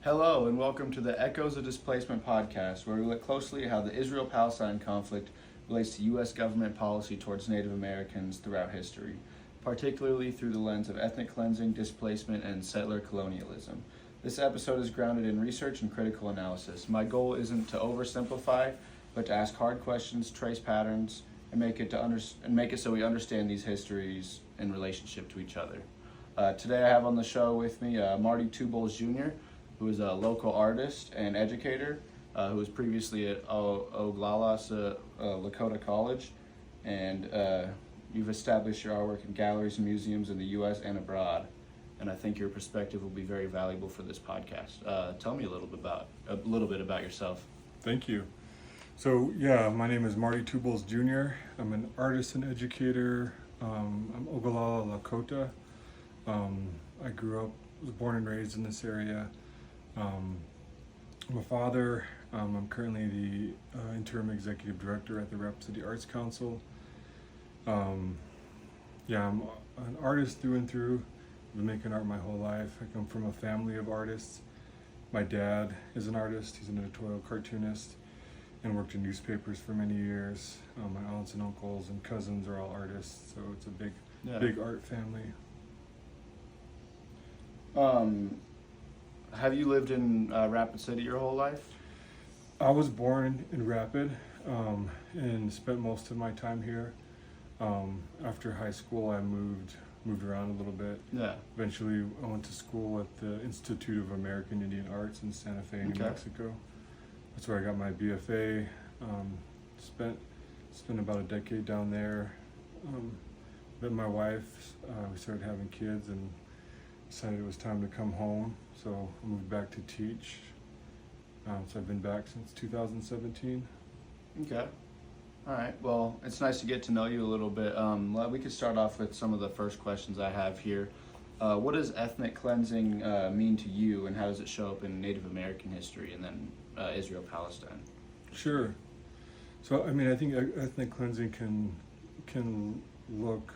Hello, and welcome to the Echoes of Displacement podcast, where we look closely at how the Israel-Palestine conflict relates to U.S. government policy towards Native Americans throughout history, particularly through the lens of ethnic cleansing, displacement, and settler colonialism. This episode is grounded in research and critical analysis. My goal isn't to oversimplify, but to ask hard questions, trace patterns, and make it so we understand these histories in relationship to each other. Today I have on the show with me Marty Tubols Jr., who is a local artist and educator, who was previously at Oglalas Lakota College, and you've established your artwork in galleries and museums in the U.S. and abroad, and I think your perspective will be very valuable for this podcast. Tell me a little bit about yourself. Thank you. So my name is Marty Tubols Jr. I'm an artist and educator. I'm Ogallala Lakota. I was born and raised in this area. I'm a father. I'm currently the interim executive director at the Rapid City Arts Council. I'm an artist through and through. I've been making art my whole life. I come from a family of artists. My dad is an artist. He's an editorial cartoonist and worked in newspapers for many years. My aunts and uncles and cousins are all artists, so it's a big art family. Have you lived in Rapid City your whole life? I was born in Rapid and spent most of my time here. After high school, I moved around a little bit. Yeah. Eventually, I went to school at the Institute of American Indian Arts in Santa Fe, New Mexico. That's where I got my BFA. Spent about a decade down there. Met my wife. We started having kids and decided it was time to come home. So I moved back to teach. So I've been back since 2017. Okay. All right. Well, it's nice to get to know you a little bit. We could start off with some of the first questions I have here. What does ethnic cleansing mean to you, and how does it show up in Native American history and then Israel-Palestine? Sure. So, I think ethnic cleansing can look,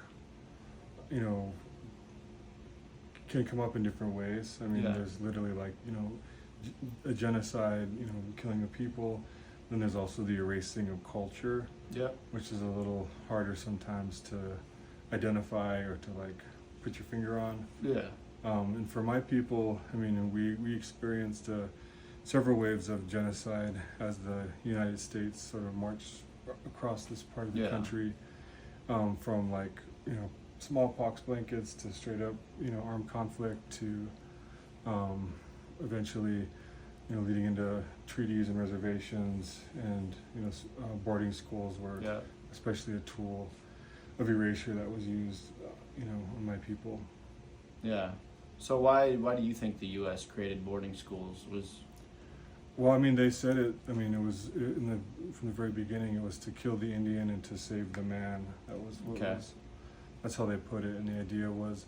can come up in different ways. There's literally a genocide, killing of people. Then there's also the erasing of culture, which is a little harder sometimes to identify or to put your finger on. Yeah. And for my people, we experienced several waves of genocide as the United States sort of marched across this part of the country, from smallpox blankets to straight up, armed conflict to eventually, leading into treaties and reservations, and boarding schools were especially a tool of erasure that was used, on my people. Yeah. So why do you think the U.S. created boarding schools? Well, they said it. It was from the very beginning. It was to kill the Indian and to save the man. That was what was. That's how they put it. And the idea was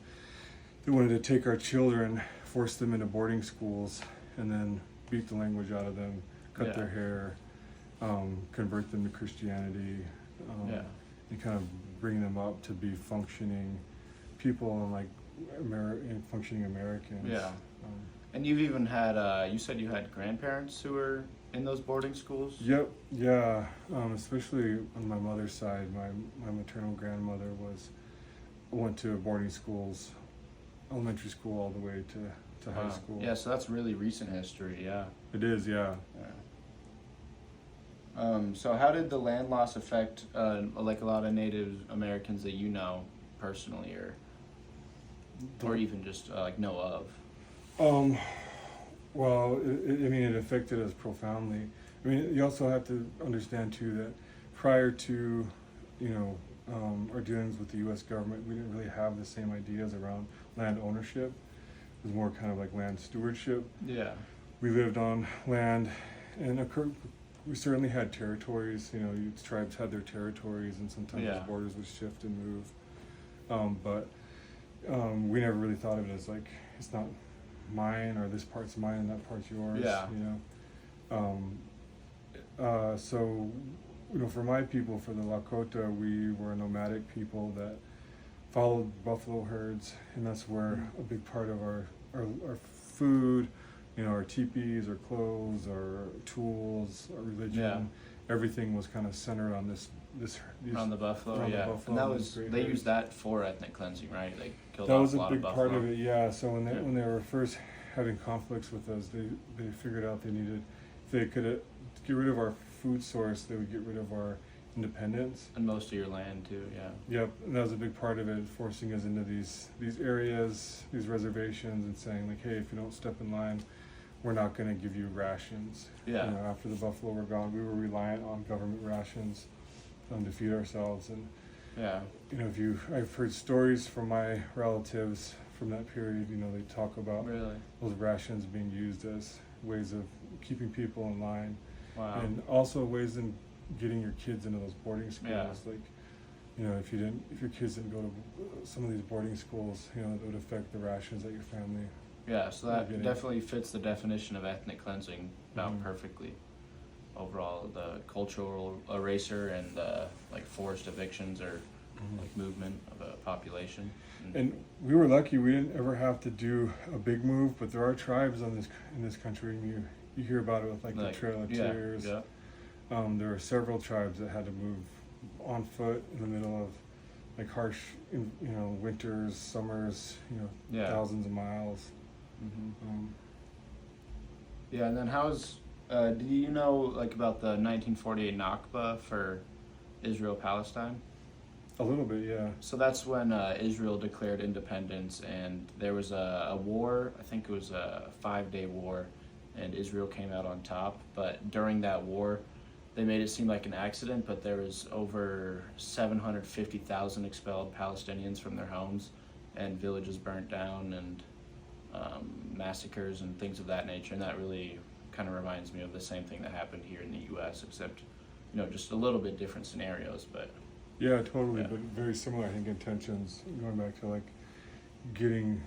they wanted to take our children, force them into boarding schools, and then beat the language out of them, cut their hair, convert them to Christianity, and kind of bring them up to be functioning people and functioning Americans. Yeah. And you've even had, you said you had grandparents who were in those boarding schools? Yep, yeah. Especially on my mother's side, my maternal grandmother went to boarding schools, elementary school all the way to high school. Yeah, so that's really recent history, yeah. It is, yeah. So how did the land loss affect a lot of Native Americans that you know personally, or even just know of? Well, it affected us profoundly. You also have to understand too that prior to, our dealings with the U.S. government, we didn't really have the same ideas around land ownership. It was more kind of like land stewardship. Yeah. We lived on land, and we certainly had territories. Tribes had their territories, and sometimes the borders would shift and move. But we never really thought of it as it's not mine, or this part's mine and that part's yours. Yeah. So for my people, for the Lakota, we were a nomadic people that followed buffalo herds, and that's where a big part of our food you know, our teepees, our clothes, our tools, our religion, Yeah. everything was kind of centered on these On the buffalo, around the yeah. buffalo And that and was, these great they hairs. used that for ethnic cleansing, right? They killed That off was a a lot big of part buffalo. of it, yeah. So when Yeah. they were first having conflicts with us, they figured out they needed, if they could get rid of our food source, they would get rid of our independence. And most of your land too, yeah. Yep, and that was a big part of it, forcing us into these areas, these reservations, and saying like, hey, if you don't step in line, we're not going to give you rations. Yeah. You know, after the buffalo were gone, we were reliant on government rations to feed ourselves. And Yeah. you know, I've heard stories from my relatives from that period. You know, they talk about Really? those rations being used as ways of keeping people in line, Wow. and also ways in getting your kids into those boarding schools. Yeah. Like, you know, if your kids didn't go to some of these boarding schools, you know, it would affect the rations that your family. Yeah, so You're that getting- definitely fits the definition of ethnic cleansing about Mhm. perfectly. Overall, the cultural eraser and the like forced evictions or like movement of a population. And we were lucky; we didn't ever have to do a big move. But there are tribes in this country, and you hear about it with like the Trail of yeah, Tears. yeah, There are several tribes that had to move on foot in the middle of like harsh, you know, winters, summers, you know, yeah. thousands of miles. Mm-hmm. Yeah, and then how's do you know like about the 1948 Nakba for Israel Palestine? A little bit, yeah. So that's when Israel declared independence, and there was a war. I think it was a 5-day war, and Israel came out on top. But during that war, they made it seem like an accident, but there was over 750,000 expelled Palestinians from their homes, and villages burnt down, and massacres and things of that nature. And that really kind of reminds me of the same thing that happened here in the U.S., except, you know, just a little bit different scenarios, but. Yeah, totally, Yeah. but very similar, I think, intentions. Going back to like getting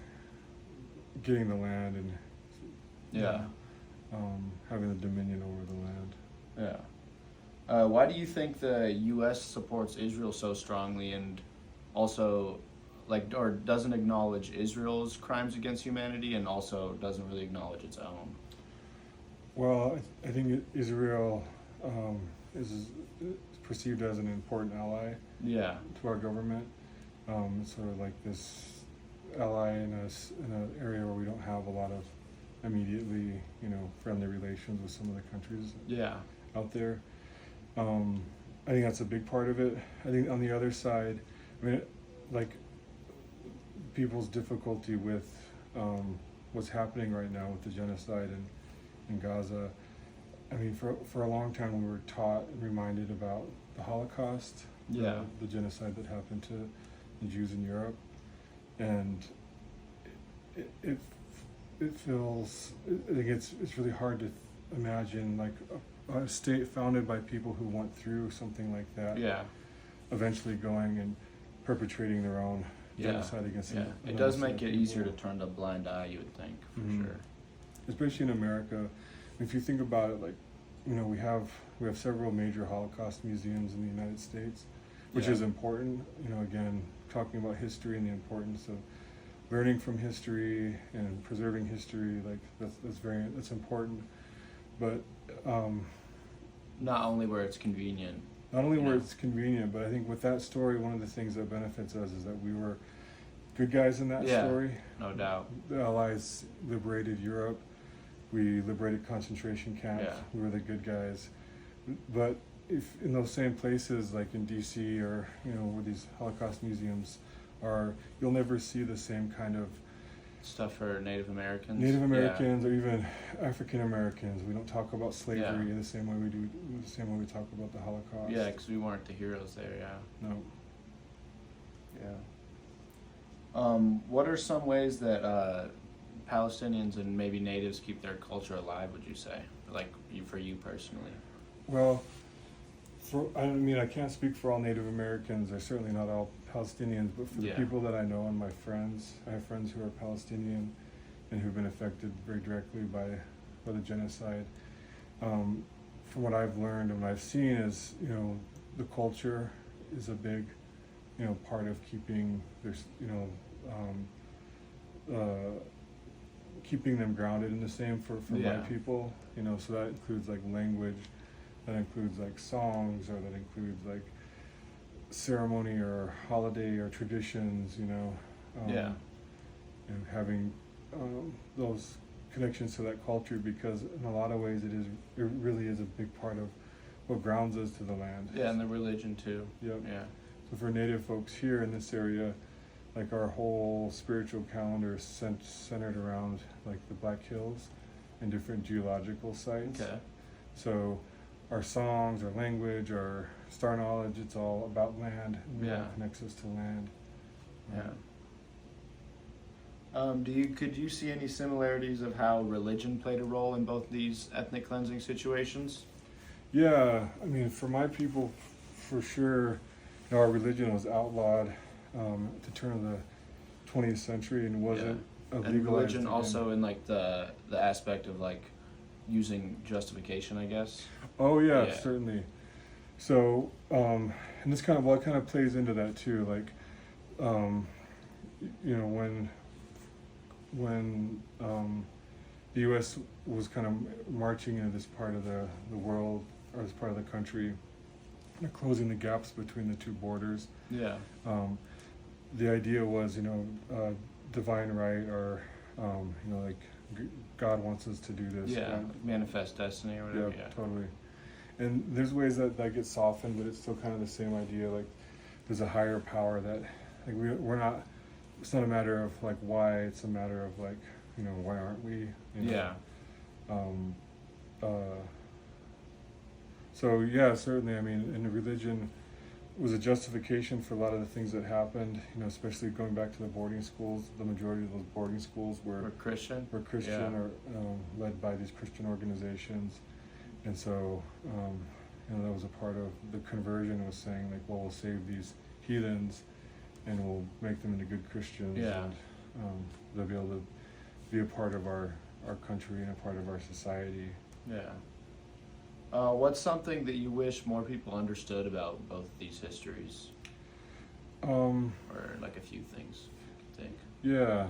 the land and Yeah. having the dominion over the land. Yeah. Why do you think the U.S. supports Israel so strongly and also, like, or doesn't acknowledge Israel's crimes against humanity and also doesn't really acknowledge its own? Well, I think Israel is perceived as an important ally Yeah. to our government. It's sort of like this ally in an area where we don't have a lot of immediately, you know, friendly relations with some of the countries Yeah. out there. I think that's a big part of it. I think on the other side, I mean, like people's difficulty with what's happening right now with the genocide in Gaza. I mean, for a long time we were taught and reminded about the Holocaust, Yeah. the genocide that happened to the Jews in Europe, and it feels, I think it's really hard to imagine like a state founded by people who went through something like that, Yeah. eventually going and perpetrating their own Yeah. genocide against Yeah. another It does set make of it people. easier to turn a blind eye, you would think, for Mhm. sure. Especially in America. If you think about it, like, you know, we have several major Holocaust museums in the United States, which Yeah. is important. You know, again, talking about history and the importance of learning from history and preserving history, like that's important. But Not only where it's convenient. not only where Yeah. it's convenient, but I think with that story, one of the things that benefits us is that we were good guys in that Yeah. story. No doubt. The Allies liberated Europe. We liberated concentration camps. Yeah. We were the good guys. But if in those same places, like in D.C. or, you know, where these Holocaust museums are, you'll never see the same kind of Stuff for Native Americans. Native Yeah. Americans or even African Americans. We don't talk about slavery Yeah. the same way we do, the same way we talk about the Holocaust. Yeah, because we weren't the heroes there, yeah. No. Yeah. What are some ways that Palestinians and maybe natives keep their culture alive, would you say? Like, for you personally? Well, I mean, I can't speak for all Native Americans, or certainly not all Palestinians, but for Yeah. the people that I know and my friends, I have friends who are Palestinian and who've been affected very directly by the genocide. From what I've learned and what I've seen is, you know, the culture is a big, you know, part of keeping their, you know, keeping them grounded in the same for Yeah. my people, you know, so that includes like language, that includes like songs, or that includes like ceremony or holiday or traditions, you know. Yeah. And having those connections to that culture, because in a lot of ways it really is a big part of what grounds us to the land. Yeah, and the religion too. Yep. Yeah. So for Native folks here in this area, like our whole spiritual calendar is centered around like the Black Hills and different geological sites. Okay. So our songs, our language, our star knowledge, it's all about land, and it all connects us to land. Yeah. Could you see any similarities of how religion played a role in both these ethnic cleansing situations? Yeah, I mean, for my people, for sure, you know, our religion was outlawed at the turn of the 20th century, and wasn't And legalized religion again. also in like the aspect of like using justification, I guess. Oh yeah, Yeah. certainly. So, and this kind of plays into that too. Like, you know, when the U.S. was kind of marching into this part of the world, or this part of the country, closing the gaps between the two borders. Yeah. The idea was, you know, divine right, or you know, like God wants us to do this. Yeah. God, Manifest destiny or whatever. Yeah. totally. And there's ways that gets softened, but it's still kind of the same idea. Like, there's a higher power that, like, we're not. It's not a matter of like why. It's a matter of like, you know, why aren't we? You know? Yeah. So yeah, certainly. I mean, and the religion was a justification for a lot of the things that happened. You know, especially going back to the boarding schools. The majority of those boarding schools We're Christian. were Christian, Yeah. or led by these Christian organizations. And so, you know, that was a part of the conversion, was saying like, well, we'll save these heathens, and we'll make them into good Christians. Yeah. And they'll be able to be a part of our country and a part of our society. Yeah. What's something that you wish more people understood about both these histories? Or like a few things, I think. Yeah.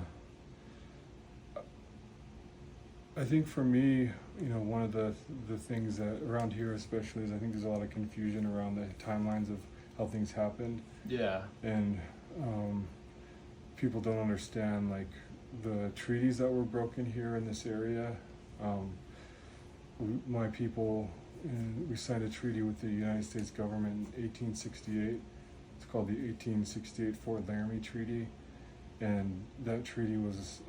I think for me, you know, one of the things that around here especially is I think there's a lot of confusion around the timelines of how things happened. Yeah. And people don't understand like the treaties that were broken here in this area. My people, we signed a treaty with the United States government in 1868. It's called the 1868 Fort Laramie Treaty, and that treaty was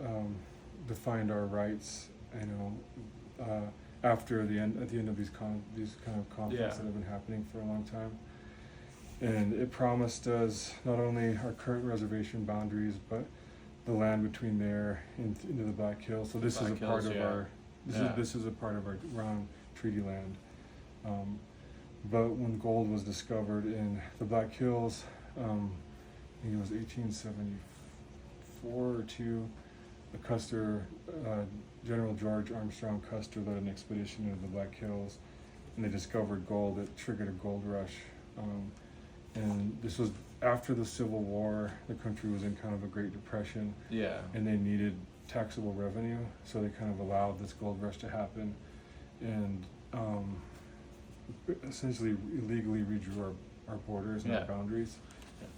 defined our rights, you know, after at the end of these kind of conflicts that have been happening for a long time. And it promised us not only our current reservation boundaries, but the land between there and into the Black Hills. So this is a part of our this is a part of our round treaty land. But when gold was discovered in the Black Hills, I think it was 1874 or 2, Custer, General George Armstrong Custer led an expedition into the Black Hills, and they discovered gold that triggered a gold rush. And this was after the Civil War. The country was in kind of a Great Depression. Yeah. And they needed taxable revenue, so they kind of allowed this gold rush to happen, and essentially illegally redrew our borders and our boundaries,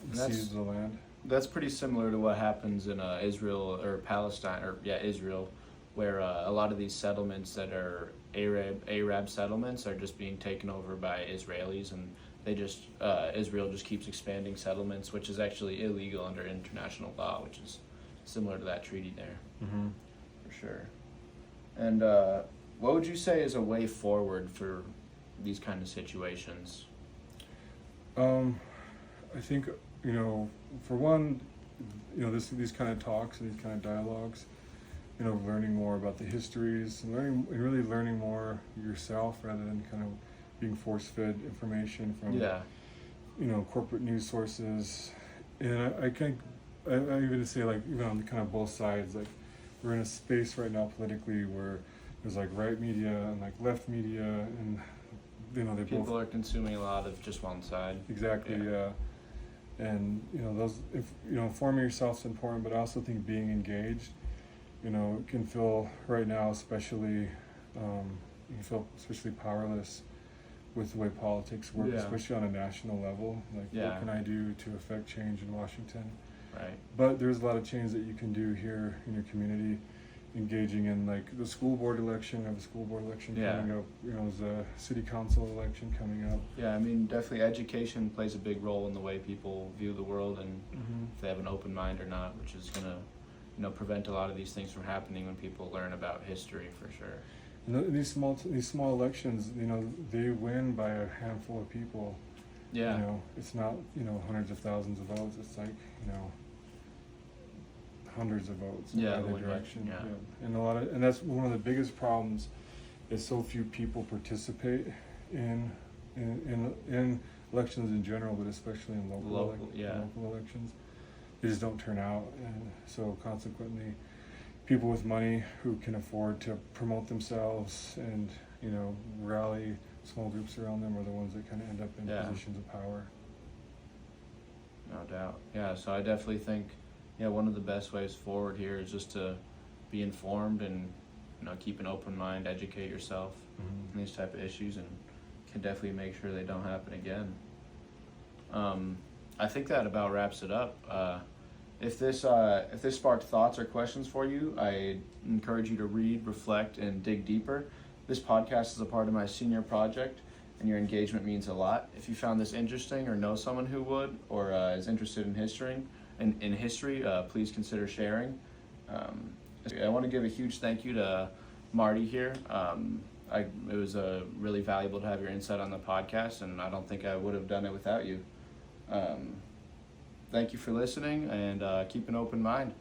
and seized the land. That's pretty similar to what happens in Israel or Palestine, or Israel, where a lot of these settlements that are Arab settlements are just being taken over by Israelis, and they just Israel just keeps expanding settlements, which is actually illegal under international law, which is similar to that treaty there. Mm-hmm. For sure. And what would you say is a way forward for these kind of situations? I think, you know, for one, you know, these kind of talks and these kind of dialogues, you know, learning more about the histories, and really learning more yourself rather than kind of being force-fed information from, you know, corporate news sources. And I even say, like, even on kind of both sides, like, we're in a space right now politically where there's like right media and like left media, and you know, people are consuming a lot of just one side. Exactly, yeah. And you know, those, if you know, informing yourself is important, but I also think being engaged you know, it can feel right now, especially, you can feel especially powerless with the way politics work, Yeah. especially on a national level. Like, Yeah. what can I do to affect change in Washington? Right. But there's a lot of change that you can do here in your community, engaging in like the school board election. We have a school board election Yeah. coming up. You know, there's a city council election coming up. Yeah, I mean, definitely education plays a big role in the way people view the world and if they have an open mind or not, which is gonna, you know, prevent a lot of these things from happening when people learn about history for sure. And these small elections, you know, they win by a handful of people. Yeah. You know, it's not, you know, hundreds of thousands of votes. It's like, you know, hundreds of votes in Yeah, either win by- direction. yeah. And that's one of the biggest problems, is so few people participate in elections in general, but especially in local elections. They just don't turn out, and so consequently, people with money who can afford to promote themselves and, you know, rally small groups around them are the ones that kind of end up in Yeah. positions of power. No doubt. Yeah, so I definitely think, yeah, one of the best ways forward here is just to be informed and, you know, keep an open mind, educate yourself in these type of issues, and can definitely make sure they don't happen again. I think that about wraps it up. If this sparked thoughts or questions for you, I encourage you to read, reflect, and dig deeper. This podcast is a part of my senior project, and your engagement means a lot. If you found this interesting or know someone who would, or is interested in history, please consider sharing. I want to give a huge thank you to Marty here. It was really valuable to have your insight on the podcast, and I don't think I would have done it without you. Thank you for listening, and keep an open mind.